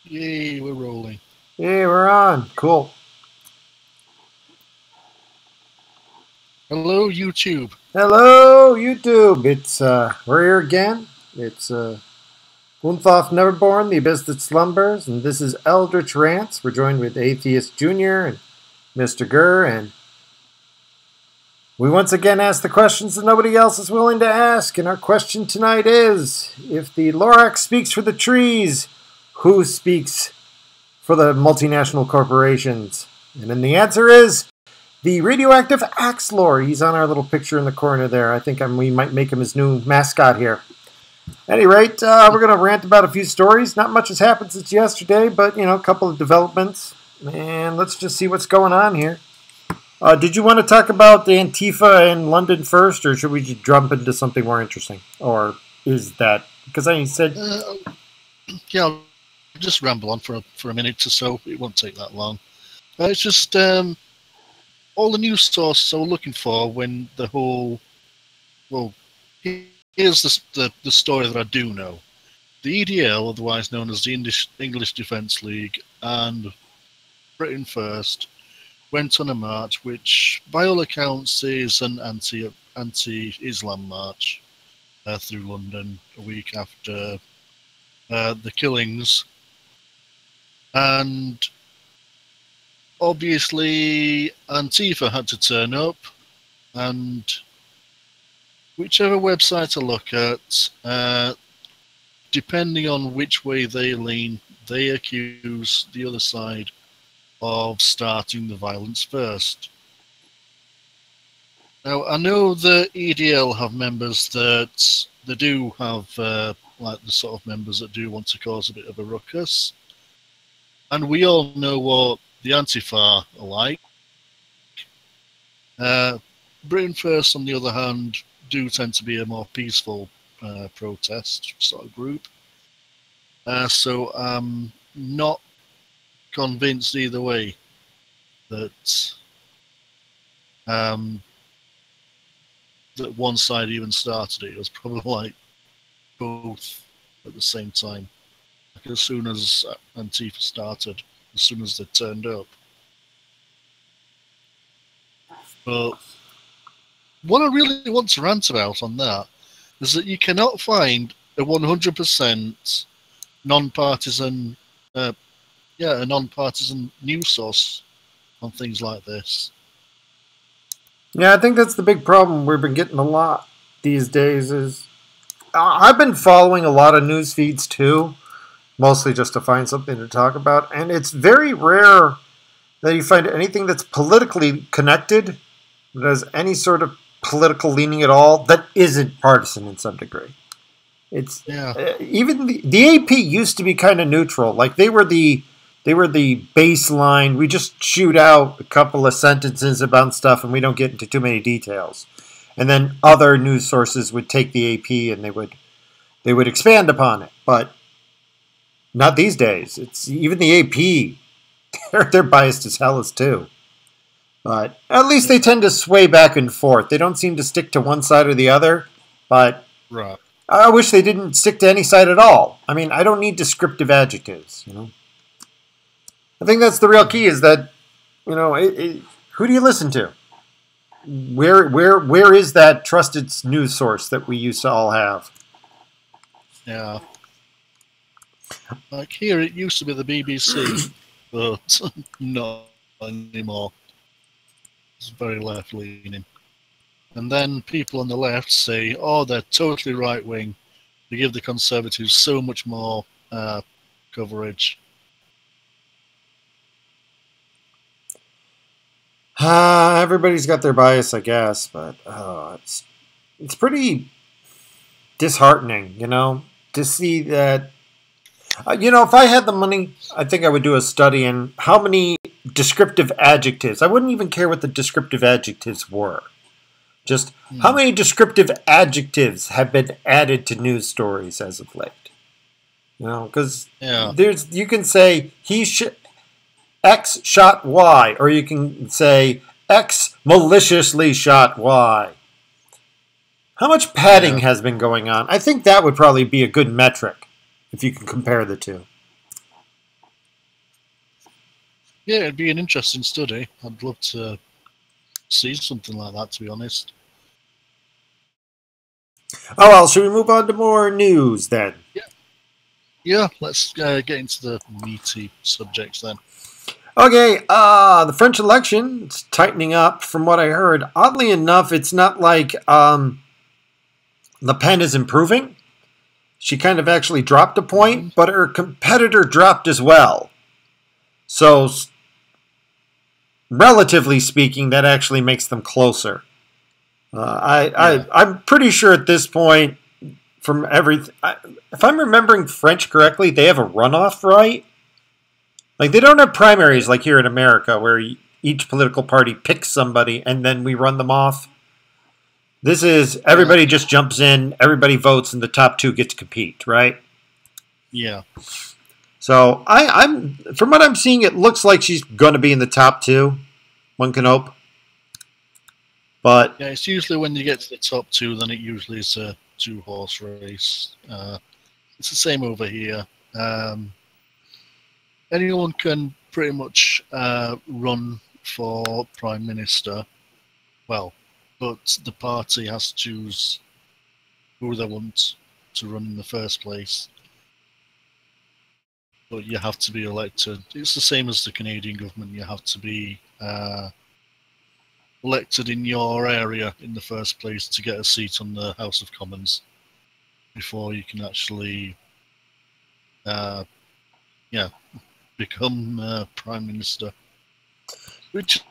Yay, we're rolling. Hey, we're on. Cool. Hello, YouTube. Hello, YouTube. It's we're here again. It's Unthaf Neverborn, the Abyss That Slumbers, and this is Eldritch Rants. We're joined with Atheist Junior and Mr. Gurr, and we once again ask the questions that nobody else is willing to ask. And our question tonight is: if the Lorax speaks for the trees, who speaks for the multinational corporations? And then the answer is the radioactive axe lord. He's on our little picture in the corner there. I think we might make him his new mascot here. At any rate, we're going to rant about a few stories. Not much has happened since yesterday, but, a couple of developments. And let's just see what's going on here. Did you want to talk about the Antifa in London first, or should we just jump into something more interesting? Or is that... Because I said... Yeah, I'll just ramble on for a minute or so. It won't take that long. It's just... all the news sources I was looking for when the whole... Well, here's the story that I do know. The EDL, otherwise known as the English Defence League, and Britain First, went on a march which, by all accounts, is an anti-Islam march through London a week after the killings. And obviously, Antifa had to turn up, and whichever website I look at, depending on which way they lean, they accuse the other side of starting the violence first. Now, I know the EDL have members that they do have, like the sort of members that do want to cause a bit of a ruckus, and we all know what the Antifa are like. Britain First, on the other hand, do tend to be a more peaceful protest sort of group. So I'm not convinced either way that that one side even started it. It was probably like both at the same time. Like as soon as Antifa started, as soon as they turned up. But what I really want to rant about on that is that you cannot find a 100% non-partisan, a non-partisan news source on things like this. Yeah, I think that's the big problem we've been getting a lot these days is... I've been following a lot of news feeds too, mostly just to find something to talk about, and it's very rare that you find anything that's politically connected, that has any sort of political leaning at all, that isn't partisan in some degree. It's even the AP used to be kind of neutral. Like they were the baseline. We just shoot out a couple of sentences about stuff, and we don't get into too many details. And then other news sources would take the AP and they would expand upon it. But not these days. It's even the AP. They're biased as hell as too. But at least they tend to sway back and forth. They don't seem to stick to one side or the other. But right. I wish they didn't stick to any side at all. I mean, I don't need descriptive adjectives, I think that's the real key is that, who do you listen to? Where is that trusted news source that we used to all have? Yeah. Like here, it used to be the BBC, but not anymore. It's very left-leaning. And then people on the left say, oh, they're totally right-wing. They give the Conservatives so much more coverage. Everybody's got their bias, I guess, but it's pretty disheartening, to see that. If I had the money, I think I would do a study in how many descriptive adjectives. I wouldn't even care what the descriptive adjectives were. Just how many descriptive adjectives have been added to news stories as of late? Because you can say X shot Y, or you can say X maliciously shot Y. How much padding has been going on? I think that would probably be a good metric if you can compare the two. Yeah, it'd be an interesting study. I'd love to see something like that, to be honest. Oh well, should we move on to more news then? Yeah, let's get into the meaty subjects then. Okay, the French election is tightening up from what I heard. Oddly enough, it's not like Le Pen is improving. She kind of actually dropped a point, but her competitor dropped as well. So, relatively speaking, that actually makes them closer. I'm pretty sure at this point, from everything, if I'm remembering French correctly, they have a runoff, right? Like, they don't have primaries like here in America, where each political party picks somebody and then we run them off. This is everybody just jumps in, everybody votes, and the top two get to compete, right? Yeah. So I'm from what I'm seeing, it looks like she's going to be in the top two. One can hope. But yeah, it's usually when you get to the top two, then it usually is a 2-horse race. It's the same over here. Anyone can pretty much run for prime minister. Well, but the party has to choose who they want to run in the first place. But you have to be elected. It's the same as the Canadian government. You have to be elected in your area in the first place to get a seat on the House of Commons before you can actually, become prime minister. Which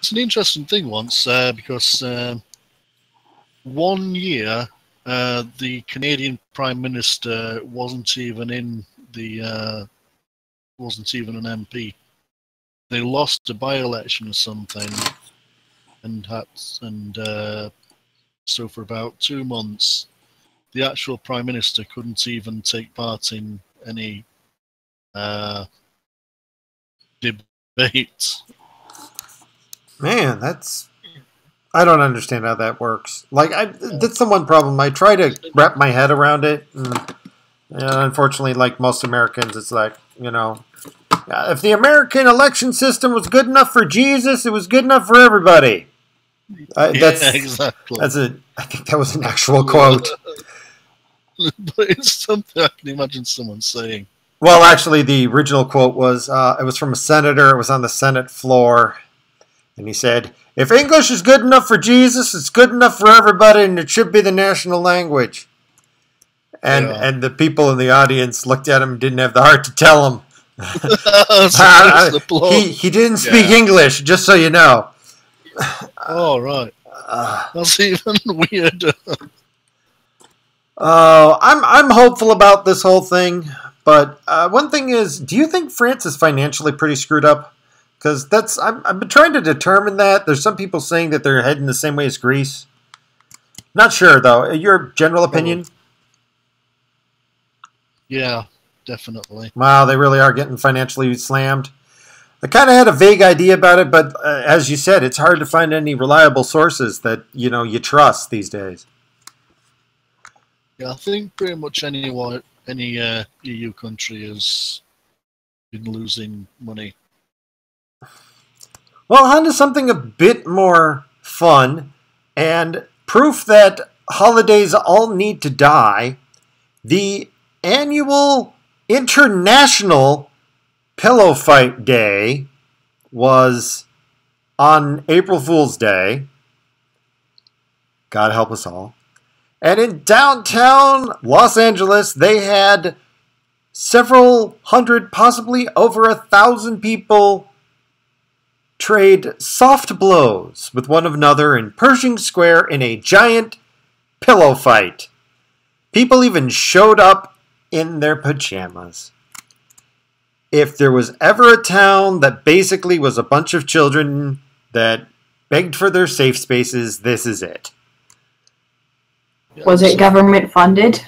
is an interesting thing once, because 1 year the Canadian prime minister wasn't even in the wasn't even an MP. They lost a by-election or something, and so for about 2 months, the actual prime minister couldn't even take part in any debate. man, I don't understand how that works. Like, that's the one problem. I try to wrap my head around it. And unfortunately, like most Americans, it's like, if the American election system was good enough for Jesus, it was good enough for everybody. Exactly. I think that was an actual quote. But it's something I can imagine someone saying. Well, actually, the original quote was, it was from a senator. It was on the Senate floor. And he said, if English is good enough for Jesus, it's good enough for everybody, and it should be the national language. And the people in the audience looked at him and didn't have the heart to tell him. He didn't speak English, just so you know. Oh, right. That's even weirder. I'm hopeful about this whole thing. But one thing is, do you think France is financially pretty screwed up? Because I've been trying to determine that. There's some people saying that they're heading the same way as Greece. Not sure, though. Your general opinion? Yeah, definitely. Wow, they really are getting financially slammed. I kind of had a vague idea about it, but as you said, it's hard to find any reliable sources that you trust these days. Yeah, I think pretty much any EU country has been losing money. Well, on to something a bit more fun and proof that holidays all need to die. The annual International Pillow Fight Day was on April Fool's Day. God help us all. And in downtown Los Angeles, they had several hundred, possibly over 1,000 people trade soft blows with one another in Pershing Square in a giant pillow fight. People even showed up in their pajamas. If there was ever a town that basically was a bunch of children that begged for their safe spaces, this is it. Was it government funded?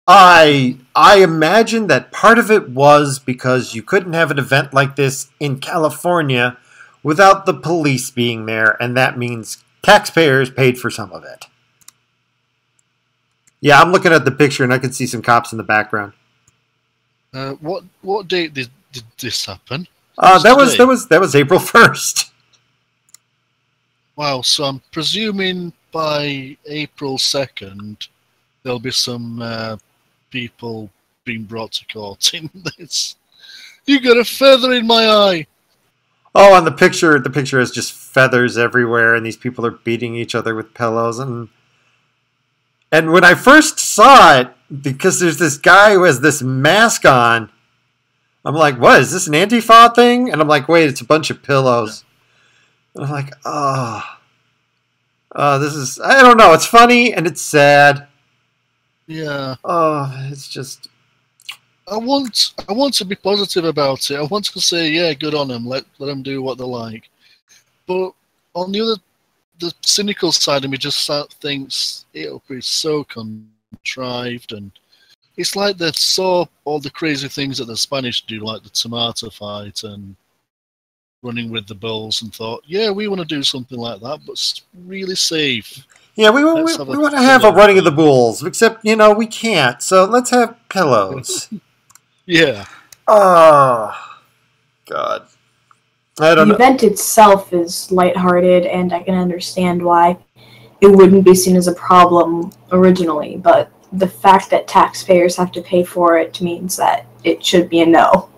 I imagine that part of it was because you couldn't have an event like this in California without the police being there, and that means taxpayers paid for some of it. Yeah, I'm looking at the picture and I can see some cops in the background. What date did this happen? That was April 1st. Wow, so I'm presuming by April 2nd there'll be some people being brought to court in this. You got a feather in my eye. Oh, on the picture has just feathers everywhere, and these people are beating each other with pillows. And when I first saw it, because there's this guy who has this mask on, I'm like, what, is this an Antifa thing? And I'm like, wait, it's a bunch of pillows. And I'm like, this is, I don't know, it's funny and it's sad. Yeah. It's just... I want to be positive about it. I want to say, yeah, good on them. Let them do what they like. But on the cynical side of me just thinks it'll be so contrived, and it's like they saw all the crazy things that the Spanish do, like the tomato fight and running with the bulls, and thought, yeah, we want to do something like that, but it's really safe. Yeah, we want to have a running of the bulls, except, we can't, so let's have pillows. Yeah. Oh, God. I don't know. The event itself is lighthearted, and I can understand why it wouldn't be seen as a problem originally, but the fact that taxpayers have to pay for it means that it should be a no.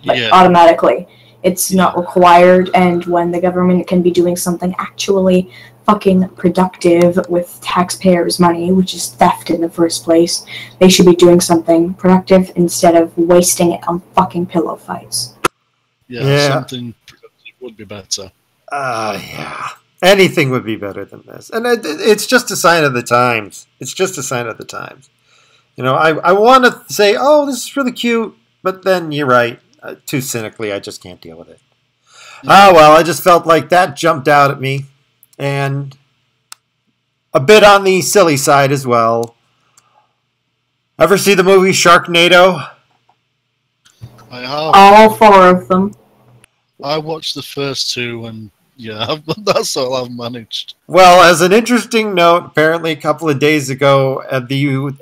Automatically. It's not required, and when the government can be doing something actually fucking productive with taxpayers' money, which is theft in the first place, they should be doing something productive instead of wasting it on fucking pillow fights. Yeah. Something productive would be better. Yeah. Anything would be better than this. And it's just a sign of the times. It's just a sign of the times. I want to say, oh, this is really cute, but then you're right. Too cynically, I just can't deal with it. Well, I just felt like that jumped out at me. And a bit on the silly side as well. Ever see the movie Sharknado? I have. All 4 of them. I watched the first 2, and yeah, that's all I've managed. Well, as an interesting note, apparently a couple of days ago, the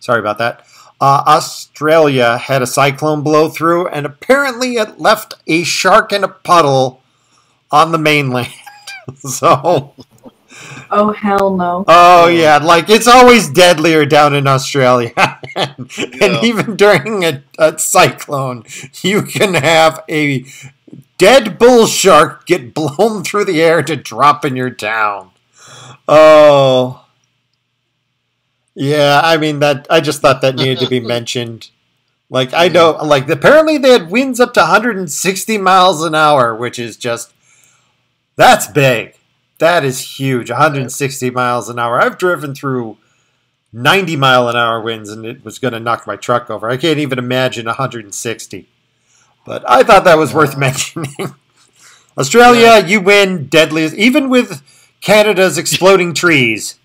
sorry about that. Australia had a cyclone blow through, and apparently it left a shark in a puddle on the mainland. So... Oh, hell no. Oh, yeah. Like, it's always deadlier down in Australia. And even during a cyclone, you can have a dead bull shark get blown through the air to drop in your town. Oh... Yeah, I mean, I just thought that needed to be mentioned. Like, I know, like, apparently they had winds up to 160 miles an hour, which is just, that's big. That is huge, 160 miles an hour. I've driven through 90 mile an hour winds, and it was going to knock my truck over. I can't even imagine 160. But I thought that was worth mentioning. Australia, you win deadliest, even with Canada's exploding trees.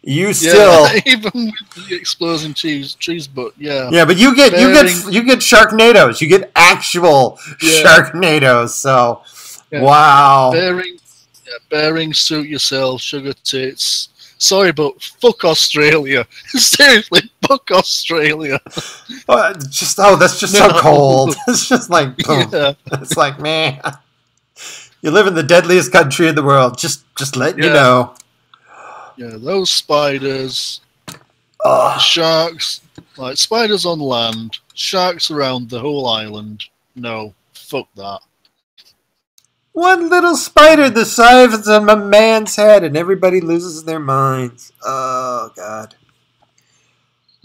You still even with the exploding trees, but yeah. Yeah, but you get Sharknadoes. You get actual Sharknadoes. So, wow. Bearing, suit yourself, sugar tits. Sorry, but fuck Australia. Seriously, fuck Australia. That's just so cold. It's just like, boom. Yeah. It's like, man, you live in the deadliest country in the world. Just letting you know. Yeah, those spiders, sharks, like spiders on land, sharks around the whole island. No, fuck that. One little spider the size of a man's head, and everybody loses their minds. Oh, God.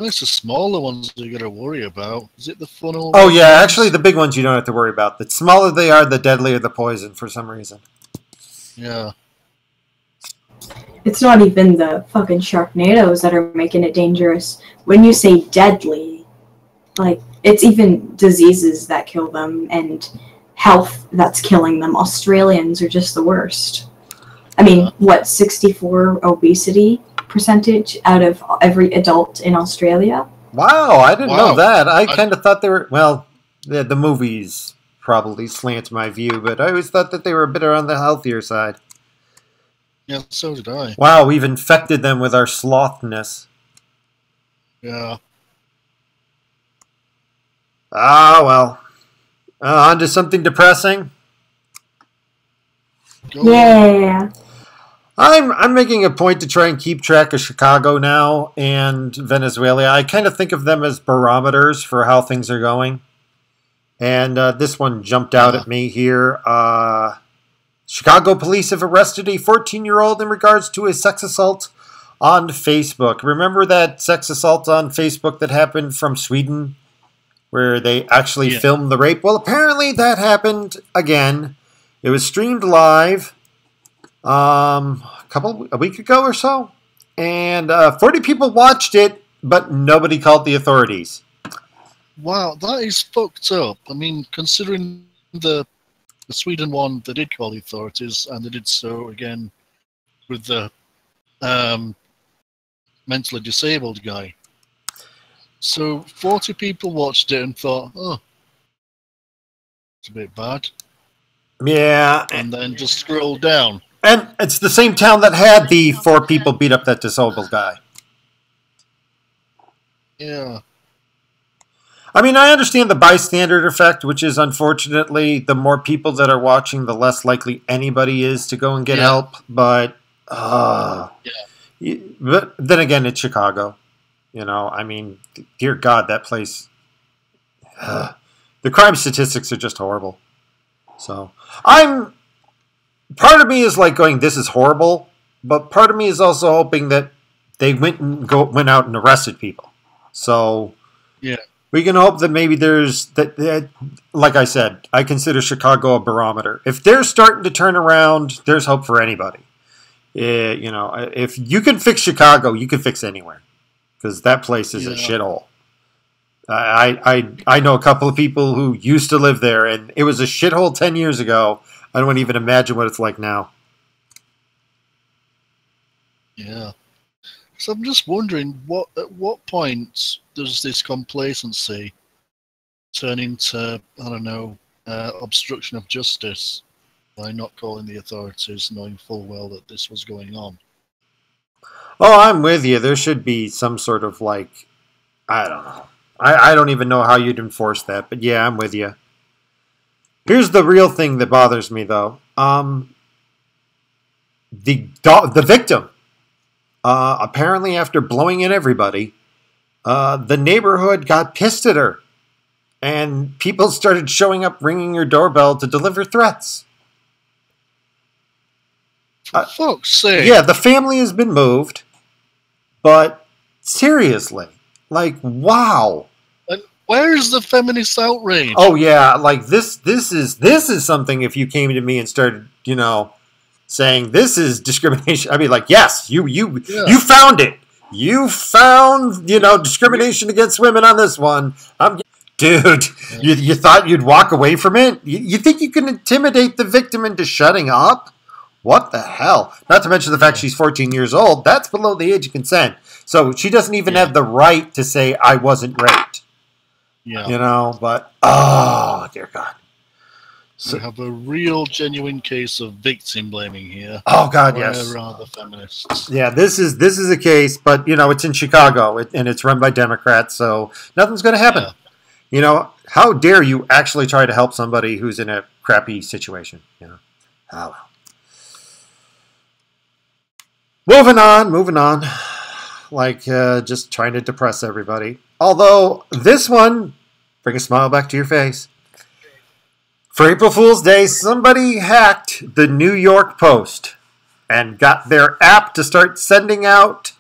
It's the smaller ones you got to worry about. Is it the funnel? Oh, yeah, actually, the big ones you don't have to worry about. The smaller they are, the deadlier the poison for some reason. Yeah. It's not even the fucking Sharknadoes that are making it dangerous. When you say deadly, like, it's even diseases that kill them and health that's killing them. Australians are just the worst. I mean, 64 obesity percentage out of every adult in Australia? Wow, I didn't know that. I kind of thought they were, well, the movies probably slant my view, but I always thought that they were a bit on the healthier side. Yeah, so did I. Wow, we've infected them with our slothness. Yeah. Ah, well. On to something depressing. Go on. Yeah. I'm making a point to try and keep track of Chicago now and Venezuela. I kind of think of them as barometers for how things are going. And this one jumped out at me here. Chicago police have arrested a 14-year-old in regards to a sex assault on Facebook. Remember that sex assault on Facebook that happened from Sweden, where they actually filmed the rape? Well, apparently that happened again. It was streamed live a week ago or so, and 40 people watched it, but nobody called the authorities. Wow, that is fucked up. I mean, considering the Sweden one, they did call the authorities, and they did so again with the mentally disabled guy. So 40 people watched it and thought, oh, it's a bit bad. Yeah. And then just scrolled down. And it's the same town that had the 4 people beat up that disabled guy. Yeah. I mean, I understand the bystander effect, which is unfortunately the more people that are watching, the less likely anybody is to go and get help. But, but then again, it's Chicago. You know, I mean, dear God, that place. The crime statistics are just horrible. So, part of me is like going, this is horrible. But part of me is also hoping that they went out and arrested people. So, yeah. We can hope that maybe there's that. Like I said, I consider Chicago a barometer. If they're starting to turn around, there's hope for anybody. You know, if you can fix Chicago, you can fix anywhere, because that place is a shithole. I know a couple of people who used to live there, and it was a shithole 10 years ago. I don't even imagine what it's like now. Yeah. So I'm just wondering, at what point does this complacency turn into, I don't know, obstruction of justice by not calling the authorities, knowing full well that this was going on? Oh, I'm with you. There should be some sort of like, I don't know. I don't even know how you'd enforce that, but yeah, I'm with you. Here's the real thing that bothers me, though. The victim. Apparently, after blowing in everybody, the neighborhood got pissed at her, and people started showing up, ringing her doorbell to deliver threats. For fuck's sake! Yeah, the family has been moved, but seriously, like, wow. And where is the feminist outrage? Oh yeah, like this is something. If you came to me and started, you know, saying this is discrimination, I'd be like, yes, you found it. You found, discrimination against women on this one. Dude, you thought you'd walk away from it? You think you can intimidate the victim into shutting up? What the hell? Not to mention the fact she's 14 years old. That's below the age of consent. So she doesn't even have the right to say, I wasn't raped. Yeah. But, oh, dear God. So we have a real, genuine case of victim blaming here. Oh God, yes. Where are the feminists? Yeah, this is a case, but it's in Chicago and it's run by Democrats, so nothing's going to happen. Yeah. How dare you actually try to help somebody who's in a crappy situation? Oh well. Moving on. Like just trying to depress everybody. Although this one, bring a smile back to your face. For April Fool's Day, somebody hacked the New York Post and got their app to start sending out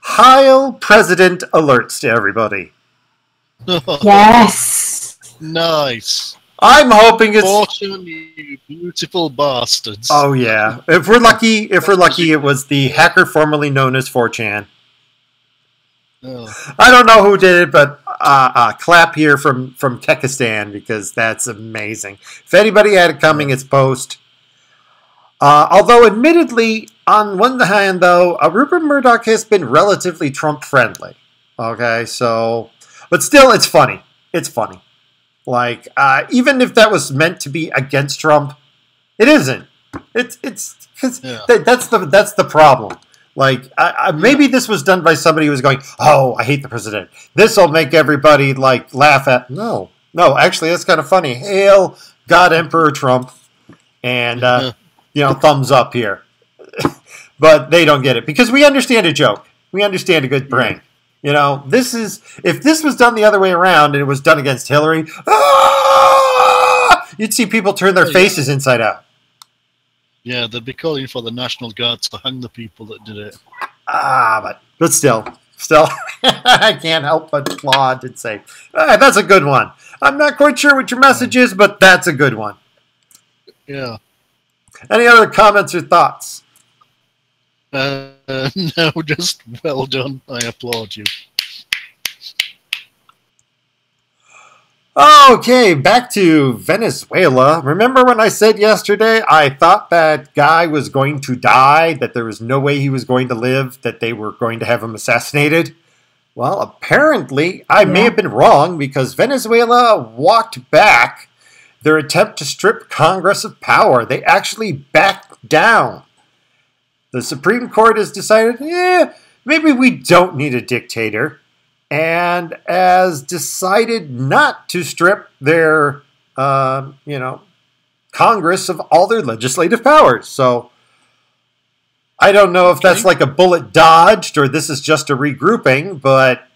Heil President alerts to everybody. Yes! Nice. I'm hoping it's... Fortune, you beautiful bastards. Oh, yeah. If we're lucky, it was the hacker formerly known as 4chan. Oh. I don't know who did it, but clap here from Kekistan, because that's amazing. If anybody had it coming, it's Post. Although, admittedly, on one hand, though, Rupert Murdoch has been relatively Trump-friendly. Okay, so... But still, it's funny. It's funny. Like, even if that was meant to be against Trump, it isn't. It's because that's the problem. Like, maybe this was done by somebody who was going, oh, I hate the president. This will make everybody, like, laugh at. No, No, actually, that's kind of funny. Hail God Emperor Trump, and thumbs up here. But they don't get it because we understand a joke. We understand a good prank. This is if this was done the other way around and it was done against Hillary, you'd see people turn their faces inside out. Yeah, they'd be calling for the National Guard to hang the people that did it. But still, I can't help but applaud and say, that's a good one. I'm not quite sure what your message is, but that's a good one. Yeah. Any other comments or thoughts? No, just well done. I applaud you. Okay, back to Venezuela. Remember when I said yesterday I thought that guy was going to die, that there was no way he was going to live, that they were going to have him assassinated? Well, apparently I may have been wrong because Venezuela walked back their attempt to strip Congress of power. They actually backed down. The Supreme Court has decided, maybe we don't need a dictator, and has decided not to strip their, Congress of all their legislative powers. So I don't know if that's like a bullet dodged or this is just a regrouping, but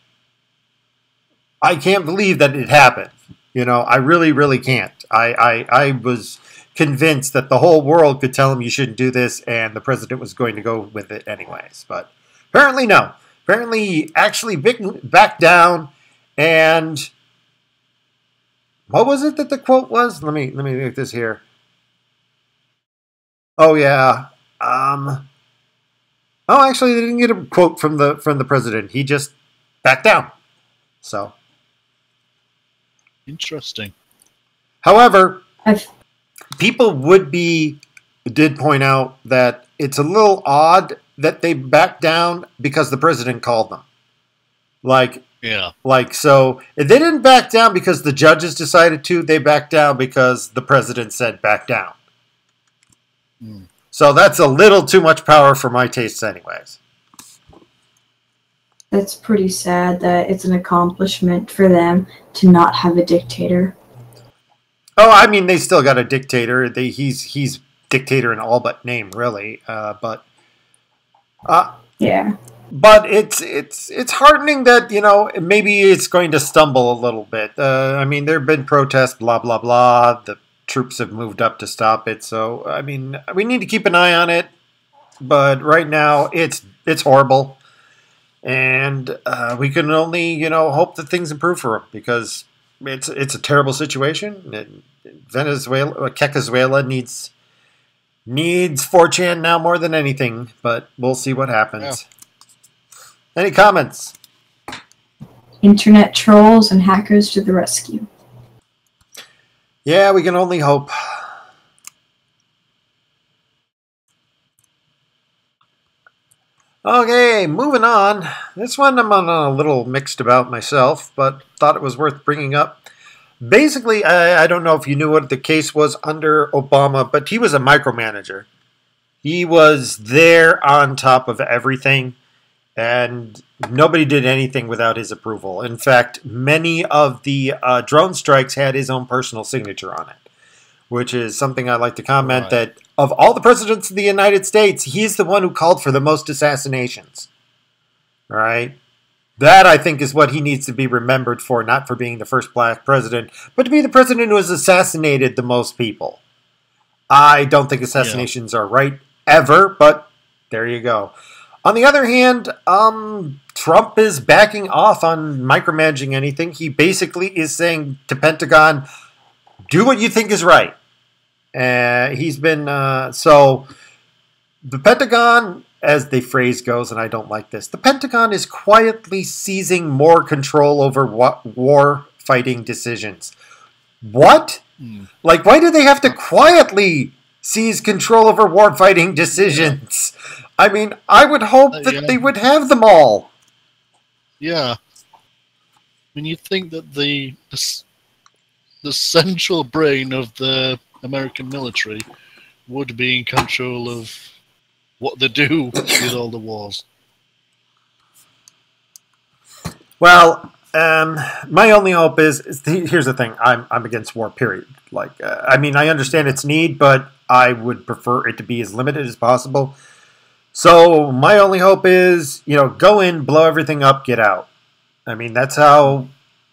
I can't believe that it happened. I really, really can't. I was convinced that the whole world could tell him you shouldn't do this, and the president was going to go with it anyways. But apparently, no. Apparently, he actually backed down. And what was it that the quote was? Let me get this here. Oh yeah. Actually, they didn't get a quote from the president. He just backed down. So interesting. However, people did point out that it's a little odd that they backed down because the president called them. So they didn't back down because the judges decided to. They backed down because the president said back down. So that's a little too much power for my tastes anyways. That's pretty sad that it's an accomplishment for them to not have a dictator. Oh, I mean, they still got a dictator. He's dictator in all but name, really. But it's heartening that maybe it's going to stumble a little bit. I mean, there have been protests, blah blah blah. The troops have moved up to stop it. So I mean, we need to keep an eye on it. But right now, it's horrible, and we can only hope that things improve for them because it's a terrible situation. Venezuela needs 4chan now more than anything, but we'll see what happens. Yeah. Any comments? Internet trolls and hackers to the rescue. Yeah, we can only hope. Okay, moving on. This one I'm a little mixed about myself, but thought it was worth bringing up. Basically, I don't know if you knew what the case was under Obama, but he was a micromanager. He was there on top of everything, and nobody did anything without his approval. In fact, many of the drone strikes had his own personal signature on it, which is something I'd like to comment that of all the presidents of the United States, he's the one who called for the most assassinations. All right? That, I think, is what he needs to be remembered for, not for being the first black president, but to be the president who has assassinated the most people. I don't think assassinations are right, ever, but there you go. On the other hand, Trump is backing off on micromanaging anything. He basically is saying to Pentagon, do what you think is right. He's been, so the Pentagon, as the phrase goes, and I don't like this, the Pentagon is quietly seizing more control over war fighting decisions. What? Like, why do they have to quietly seize control over war fighting decisions? Yeah. I mean, I would hope that they would have them all. Yeah. When you think that the central brain of the American military would be in control of what they do with all the wars. Well, My only hope is here's the thing. I'm against war. Period. Like, I mean, I understand its need, but I would prefer it to be as limited as possible. So my only hope is, go in, blow everything up, get out. I mean, that's how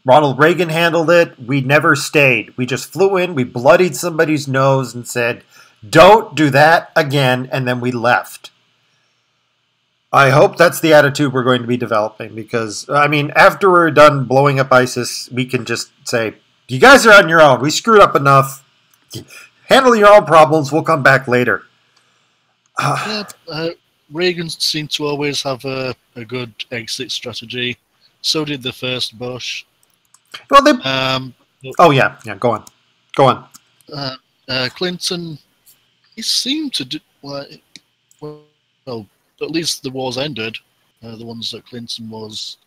Ronald Reagan handled it. We never stayed. We just flew in, we bloodied somebody's nose and said, "Don't do that again," and then we left. I hope that's the attitude we're going to be developing because, I mean, after we're done blowing up ISIS, we can just say, "You guys are on your own. We screwed up enough. Handle your own problems. We'll come back later." Reagan seemed to always have a good exit strategy. So did the first Bush. Well, oh yeah, go on. Clinton, he seemed to do well. At least the wars ended, the ones that Clinton was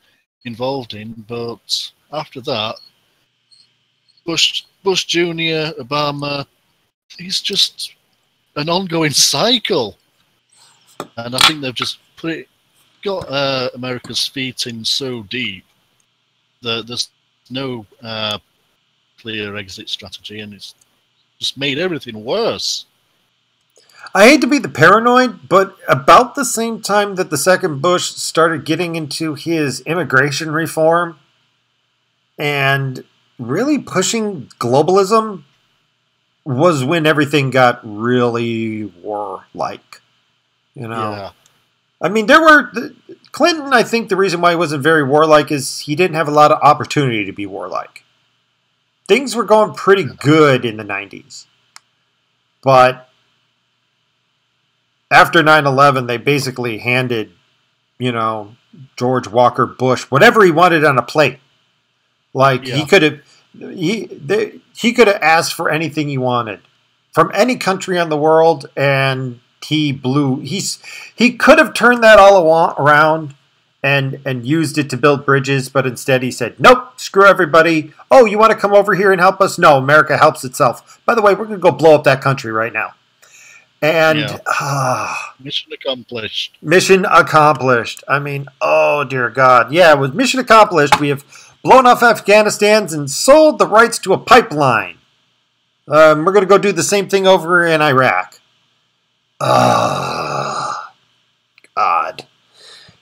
involved in. But after that, Bush Jr., Obama, he's just an ongoing cycle. And I think they've just got America's feet in so deep that there's no clear exit strategy, and it's just made everything worse. I hate to be the paranoid, but about the same time that the second Bush started getting into his immigration reform and really pushing globalism was when everything got really war-like. Yeah. I mean, Clinton, I think the reason why he wasn't very warlike is he didn't have a lot of opportunity to be warlike. Things were going pretty good in the 90s. But after 9/11, they basically handed, George Walker Bush whatever he wanted on a plate. Like, he could have asked for anything he wanted from any country on the world, and he could have turned that all around and used it to build bridges, but instead he said, "Nope, screw everybody. Oh, you want to come over here and help us? No, America helps itself. By the way, we're going to go blow up that country right now." And mission accomplished. Mission accomplished. I mean, oh dear God. Yeah, with mission accomplished, we have blown off Afghanistan and sold the rights to a pipeline. We're going to go do the same thing over in Iraq. God.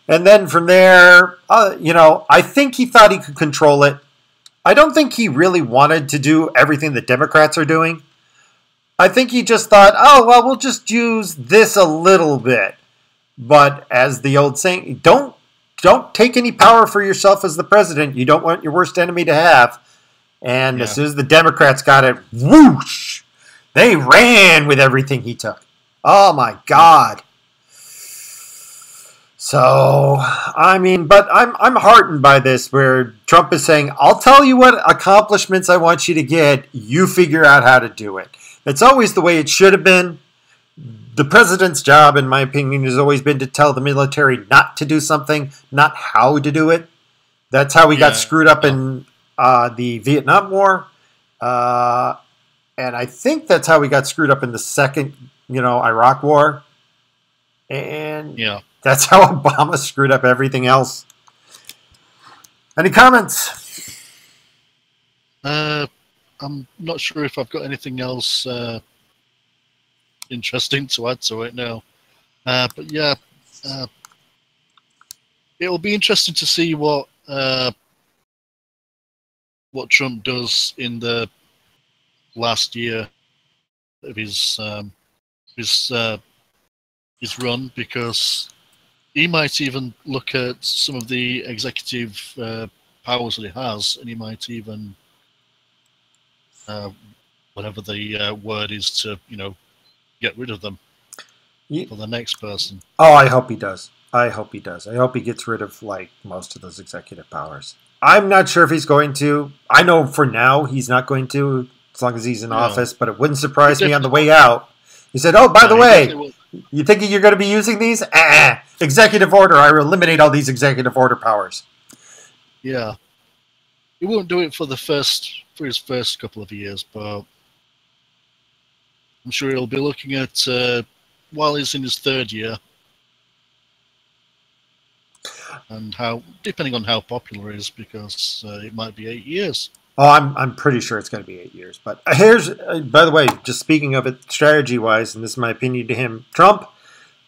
And then from there, I think he thought he could control it. I don't think he really wanted to do everything the Democrats are doing. I think he just thought, oh, well, we'll just use this a little bit. But as the old saying, don't take any power for yourself as the president. You don't want your worst enemy to have. And as soon as the Democrats got it, whoosh, they ran with everything he took. Oh, my God. So, I mean, but I'm heartened by this, where Trump is saying, I'll tell you what accomplishments I want you to get. You figure out how to do it. It's always the way it should have been. The president's job, in my opinion, has always been to tell the military not to do something, not how to do it. That's how we got screwed up in the Vietnam War. And I think that's how we got screwed up in the second, Iraq War. And that's how Obama screwed up everything else. Any comments? I'm not sure if I've got anything else interesting to add to it now. But yeah, it'll be interesting to see what Trump does in the last year of his run, because he might even look at some of the executive powers that he has, and he might even whatever the word is to get rid of them for the next person. Oh, I hope he does. I hope he gets rid of most of those executive powers. I'm not sure if he's going to. I know for now he's not going to, as long as he's in office, but it wouldn't surprise me on the way out. He said, oh, by the way, you thinking you're going to be using these? Executive order. I will eliminate all these executive order powers. Yeah. He won't do it for his first couple of years, but I'm sure he'll be looking at while he's in his third year. and how, depending on how popular it is, because it might be 8 years. Oh, I'm pretty sure it's going to be 8 years. But here's, by the way, just speaking of it strategy wise, and this is my opinion to him, Trump,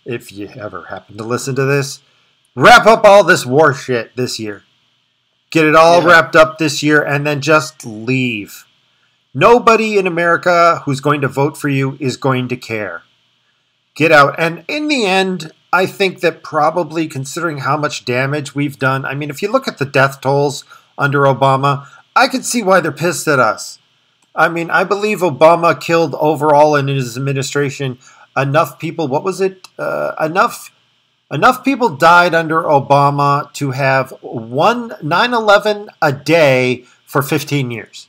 if you ever happen to listen to this, wrap up all this war shit this year. Get it all wrapped up this year, and then just leave. Nobody in America who's going to vote for you is going to care. Get out. And in the end, I think that probably considering how much damage we've done, I mean, if you look at the death tolls under Obama, I can see why they're pissed at us. I mean, I believe Obama killed overall in his administration enough people. What was it? Enough people died under Obama to have 9/11 a day for 15 years.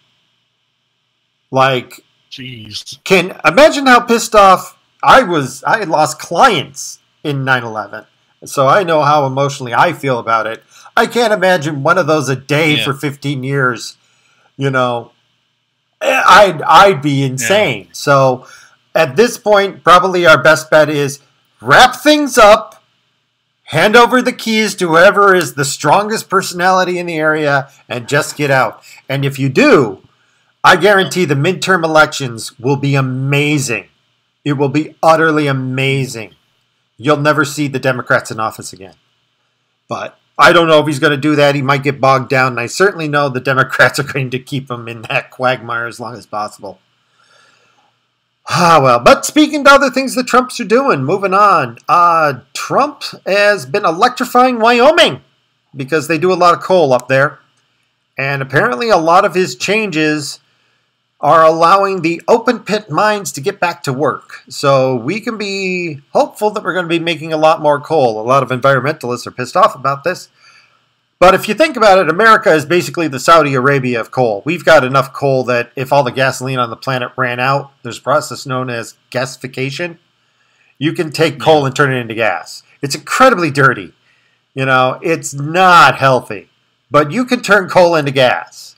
Like, jeez. Can imagine how pissed off I was. I had lost clients in 9/11. So I know how emotionally I feel about it. I can't imagine one of those a day for 15 years. You know, I'd be insane. Yeah. So at this point, probably our best bet is wrap things up, hand over the keys to whoever is the strongest personality in the area, and just get out. And if you do, I guarantee the midterm elections will be amazing. It will be utterly amazing. You'll never see the Democrats in office again. But I don't know if he's going to do that. He might get bogged down. And I certainly know the Democrats are going to keep him in that quagmire as long as possible. Ah, well, but speaking to other things that Trumps are doing, moving on. Trump has been electrifying Wyoming because they do a lot of coal up there. And apparently a lot of his changes are allowing the open pit mines to get back to work. So we can be hopeful that we're going to be making a lot more coal. A lot of environmentalists are pissed off about this. But if you think about it, America is basically the Saudi Arabia of coal. We've got enough coal that if all the gasoline on the planet ran out, there's a process known as gasification. You can take coal and turn it into gas. It's incredibly dirty. You know, it's not healthy. But you can turn coal into gas.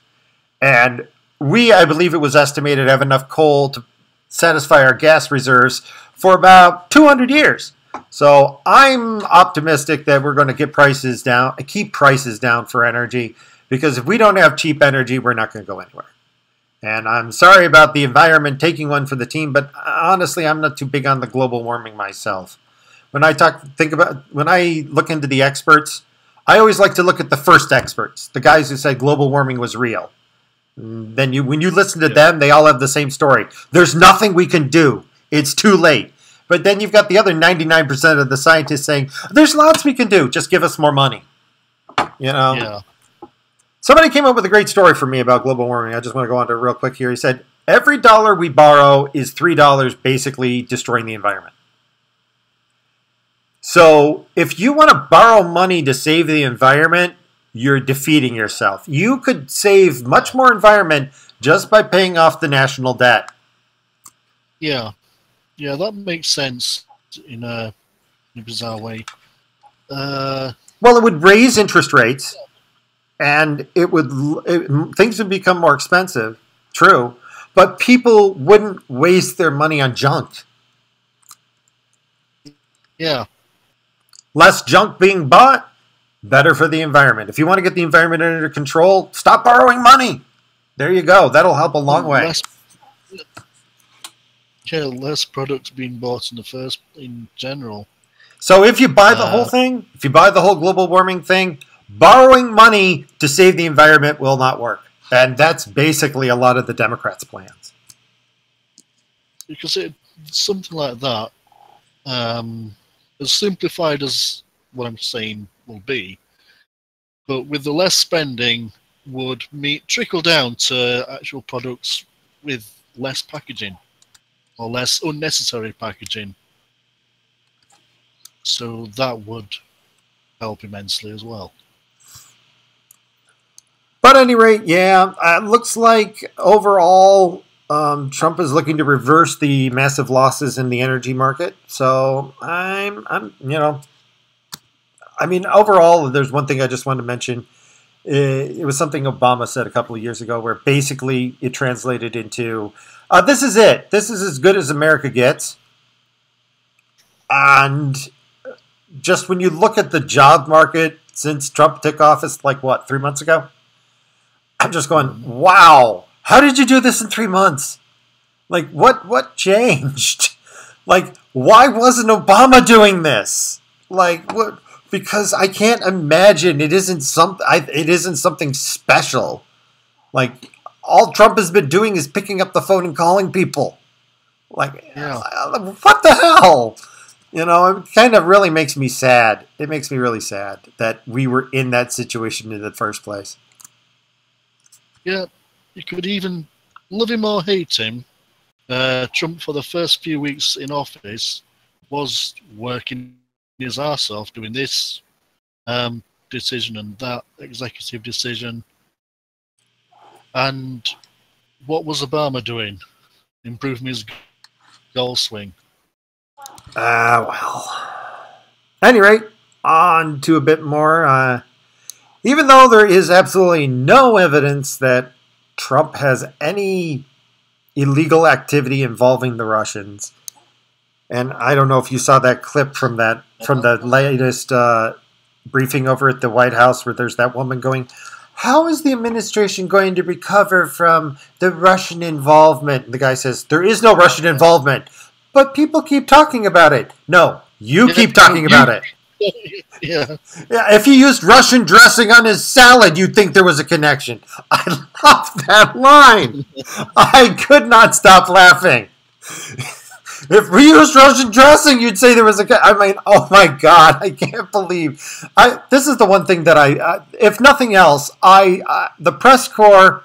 And we, I believe it was estimated, have enough coal to satisfy our gas reserves for about 200 years. So I'm optimistic that we're going to get prices down, keep prices down for energy, because if we don't have cheap energy, we're not going to go anywhere. And I'm sorry about the environment taking one for the team, but honestly, I'm not too big on the global warming myself. When I when I look into the experts, I always like to look at the first experts, the guys who said global warming was real. Then when you listen to them, they all have the same story. There's nothing we can do. It's too late. But then you've got the other 99% of the scientists saying, there's lots we can do. Just give us more money. You know? Yeah. Somebody came up with a great story for me about global warming. I just want to go on to it real quick here. He said, every dollar we borrow is $3 basically destroying the environment. So if you want to borrow money to save the environment, you're defeating yourself. You could save much more environment just by paying off the national debt. Yeah. Yeah, that makes sense in a bizarre way. Well, it would raise interest rates, and things would become more expensive, true, but people wouldn't waste their money on junk. Yeah. Less junk being bought, better for the environment. If you want to get the environment under control, stop borrowing money. There you go. That'll help a long way. Less products being bought in general. So if you buy the whole thing, if you buy the whole global warming thing, borrowing money to save the environment will not work. And that's basically a lot of the Democrats' plans. Because something like that, as simplified as what I'm saying will be, but with the less spending would trickle down to actual products with less packaging or less unnecessary packaging. So that would help immensely as well. But at any rate, yeah, it looks like overall Trump is looking to reverse the massive losses in the energy market. So overall, there's one thing I just wanted to mention. It was something Obama said a couple of years ago where basically it translated into, this is it. This is as good as America gets. And just when you look at the job market since Trump took office, like what, 3 months ago? I'm just going, wow, how did you do this in 3 months? Like, what changed? Like, why wasn't Obama doing this? Like, what? Because I can't imagine it isn't something special. Like, all Trump has been doing is picking up the phone and calling people. Like, what the hell? You know, it kind of really makes me sad. It makes me really sad that we were in that situation in the first place. Yeah, you could even love him or hate him. Trump, for the first few weeks in office, was working his arse off doing this decision and that executive decision. And what was Obama doing? Improving his goal swing. Well. At any rate, on to a bit more. Even though there is absolutely no evidence that Trump has any illegal activity involving the Russians, and I don't know if you saw that clip from the latest briefing over at the White House where there's that woman going, how is the administration going to recover from the Russian involvement? And the guy says, there is no Russian involvement, but people keep talking about it. No, you keep talking about it. Yeah. If he used Russian dressing on his salad, you'd think there was a connection. I love that line. I could not stop laughing. If we used Russian dressing, you'd say there was I mean, oh my God, I can't believe. This is the one thing that if nothing else, the press corps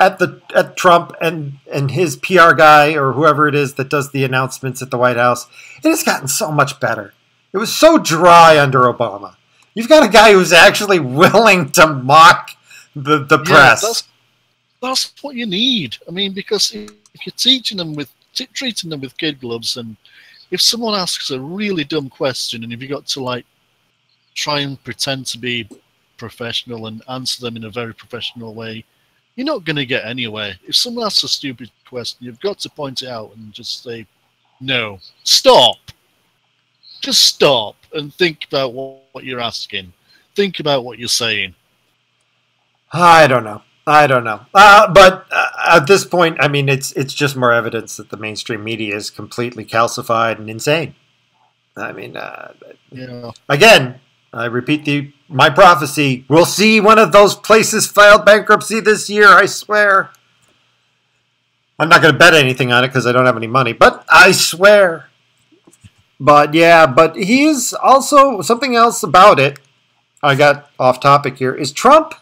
at Trump and his PR guy or whoever it is that does the announcements at the White House, it has gotten so much better. It was so dry under Obama. You've got a guy who's actually willing to mock the press. That's what you need. I mean, because if you're treating them with kid gloves, and if someone asks a really dumb question, and if you got to like try and pretend to be professional and answer them in a very professional way, you're not going to get anywhere. If someone asks a stupid question, you've got to point it out and just say, no, stop. Just stop and think about what you're asking. Think about what you're saying. I don't know. But at this point, I mean, it's just more evidence that the mainstream media is completely calcified and insane. I mean, again, I repeat my prophecy. We'll see one of those places file bankruptcy this year, I swear. I'm not going to bet anything on it because I don't have any money, but I swear. But he's also something else about it. I got off topic here. Is Trump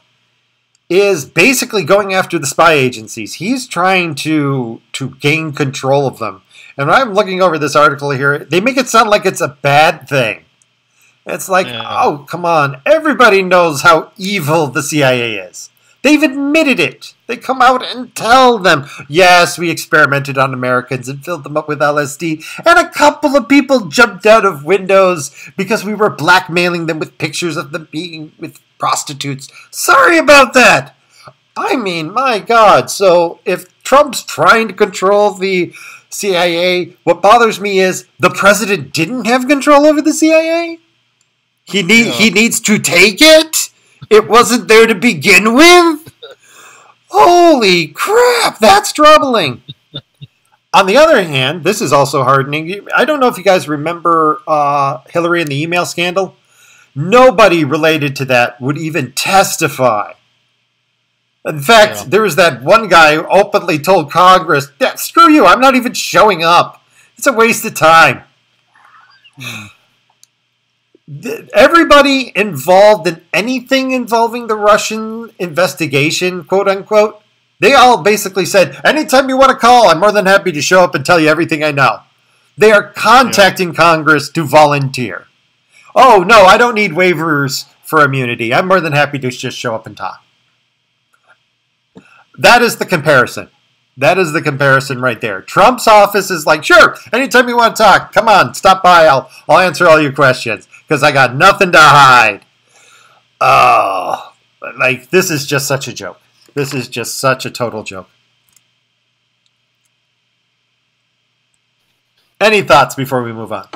is basically going after the spy agencies. He's trying to gain control of them. And when I'm looking over this article here, they make it sound like it's a bad thing. It's like, oh, come on. Everybody knows how evil the CIA is. They've admitted it. They come out and tell them, yes, we experimented on Americans and filled them up with LSD, and a couple of people jumped out of windows because we were blackmailing them with pictures of them being with prostitutes. Sorry about that. I mean, my God. So if Trump's trying to control the CIA, what bothers me is the president didn't have control over the CIA. He needs to take it. It wasn't there to begin with? Holy crap, that's troubling. On the other hand, this is also hardening. I don't know if you guys remember Hillary and the email scandal. Nobody related to that would even testify. In fact, there was that one guy who openly told Congress, screw you, I'm not even showing up. It's a waste of time. Everybody involved in anything involving the Russian investigation, quote unquote, they all basically said, anytime you want to call, I'm more than happy to show up and tell you everything I know. They are contacting Congress to volunteer. Oh, no, I don't need waivers for immunity. I'm more than happy to just show up and talk. That is the comparison. That is the comparison right there. Trump's office is like, sure, anytime you want to talk, come on, stop by. I'll answer all your questions because I got nothing to hide. Oh, like this is just such a joke. This is just such a total joke. Any thoughts before we move on?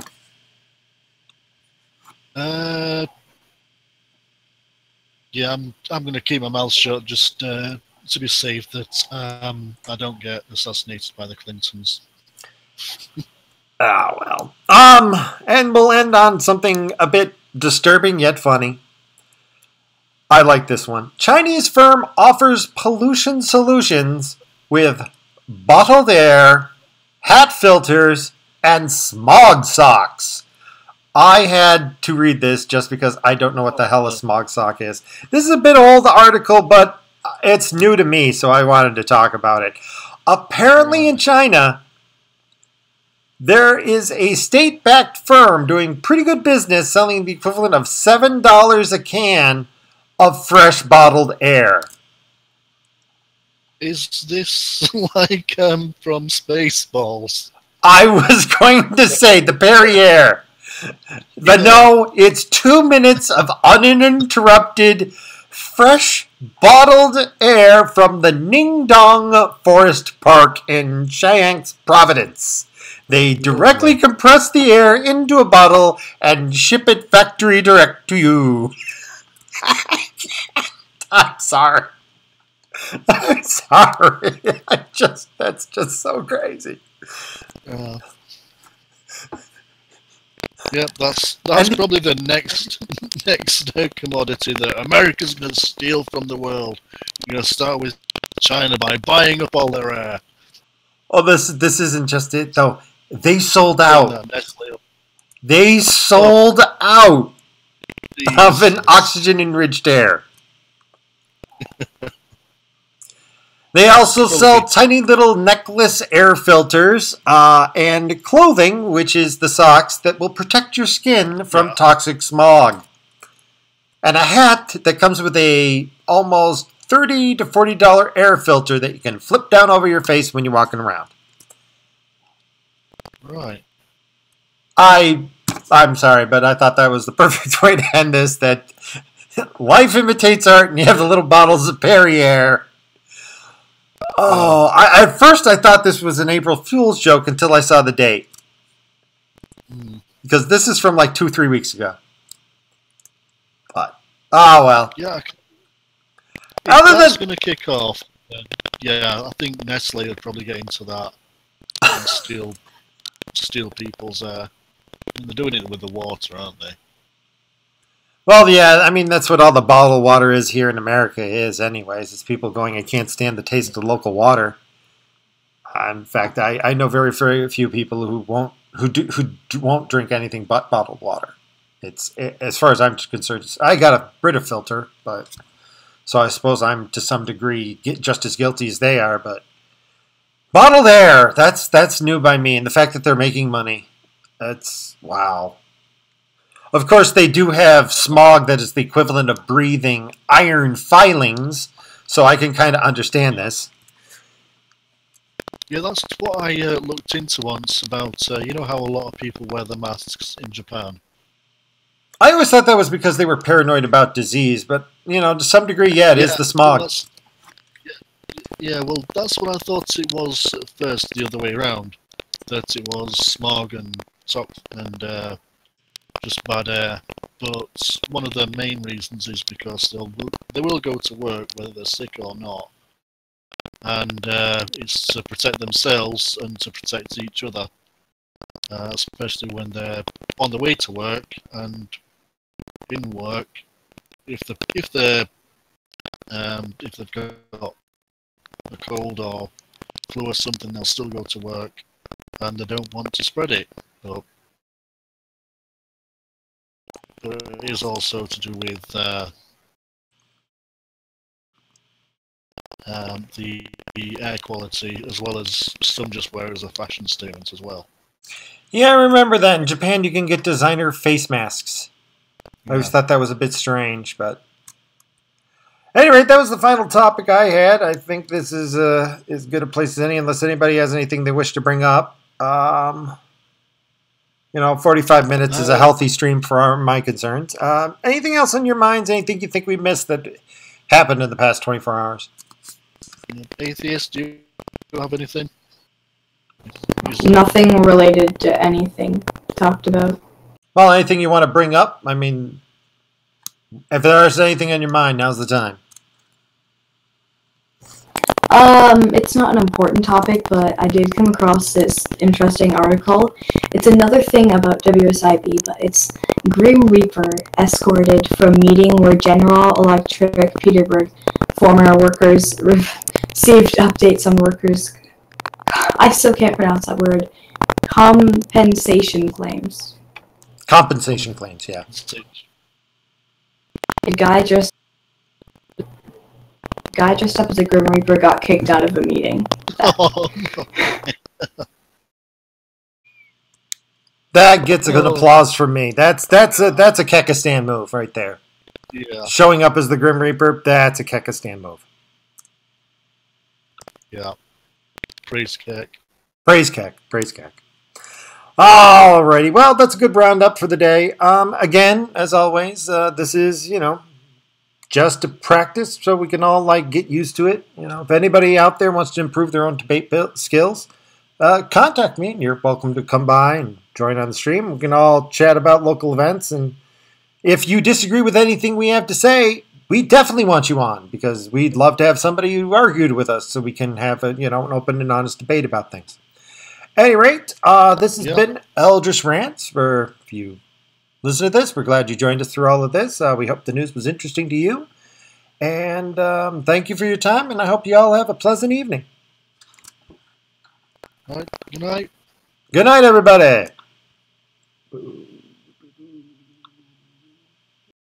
Yeah, I'm going to keep my mouth shut just to be safe that I don't get assassinated by the Clintons. Ah, well. And we'll end on something a bit disturbing yet funny. I like this one. Chinese firm offers pollution solutions with bottled air, hat filters, and smog socks. I had to read this just because I don't know what the hell a smog sock is. This is a bit old article, but it's new to me, so I wanted to talk about it. Apparently in China, there is a state-backed firm doing pretty good business selling the equivalent of $7 a can of fresh bottled air. Is this like from Spaceballs? I was going to say the Perrier. But no, it's 2 minutes of uninterrupted, fresh, bottled air from the Ningdong Forest Park in Chiang's Province. They directly compress the air into a bottle and ship it factory direct to you. I'm sorry. I'm sorry. That's just so crazy. Yep, that's probably the next commodity that America's going to steal from the world. We're going to start with China by buying up all their air. Oh, this isn't just it though. They sold out. They sold out of an oxygen-enriched air. They also sell tiny little necklace air filters and clothing, which is the socks that will protect your skin from toxic smog. And a hat that comes with a almost $30 to $40 air filter that you can flip down over your face when you're walking around. Right. I'm sorry, but I thought that was the perfect way to end this, that life imitates art and you have the little bottles of Perrier. Oh, at first I thought this was an April Fool's joke until I saw the date. Because this is from like 2-3 weeks ago. But, oh well. Yeah. That's going to kick off. Yeah, I think Nestle would probably get into that and steal people's air. They're doing it with the water, aren't they? Well, yeah, I mean, that's what all the bottled water is here in America is anyways. It's people going, I can't stand the taste of local water. In fact, I know very, very few people who won't drink anything but bottled water. As far as I'm concerned, I got a Brita filter, but so I suppose I'm to some degree just as guilty as they are, but bottled air, that's new by me. And the fact that they're making money, that's wow. Of course, they do have smog that is the equivalent of breathing iron filings, so I can kind of understand this. Yeah, that's what I looked into once about, you know how a lot of people wear the masks in Japan? I always thought that was because they were paranoid about disease, but, you know, to some degree, yeah, it is the smog. Well, that's what I thought it was at first, the other way around. That it was smog and just bad air. But one of the main reasons is because they will go to work whether they're sick or not. And it's to protect themselves and to protect each other. Especially when they're on the way to work and in work. If they've got a cold or flu or something, they'll still go to work and they don't want to spread it. But it is also to do with the air quality, as well as some just wear as a fashion statement as well. Yeah, I remember that. In Japan, you can get designer face masks. I always thought that was a bit strange, but at any rate, that was the final topic I had. I think this is as good a place as any, unless anybody has anything they wish to bring up. 45 minutes is a healthy stream for my concerns. Anything else on your minds? Anything you think we missed that happened in the past 24 hours? Atheist, do you have anything? Nothing related to anything talked about. Well, anything you want to bring up? I mean, If there's anything on your mind, now's the time. It's not an important topic, but I did come across this interesting article. It's another thing about WSIB, but it's Grim Reaper escorted from meeting where General Electric Petersburg former workers received updates on workers. I still can't pronounce that word. Compensation claims. Compensation claims, yeah. A guy dressed up as a Grim Reaper got kicked out of a meeting. Oh, no. That gets a good applause from me. That's a Kekistan move right there. Yeah. Showing up as the Grim Reaper, that's a Kekistan move. Yeah. Praise Kek. Praise Kek. Praise Kek. Alrighty. Well, that's a good roundup for the day. Again, as always, this is, just a practice so we can all get used to it. If anybody out there wants to improve their own debate skills, contact me. You're welcome to come by and join on the stream. We can all chat about local events. And if you disagree with anything we have to say, we definitely want you on because we'd love to have somebody who argued with us so we can have an open and honest debate about things. At any rate, this has been Eldritch Rants. For if you listen to this, we're glad you joined us through all of this. We hope the news was interesting to you. And thank you for your time, and I hope you all have a pleasant evening. All right. Good night. Good night, everybody.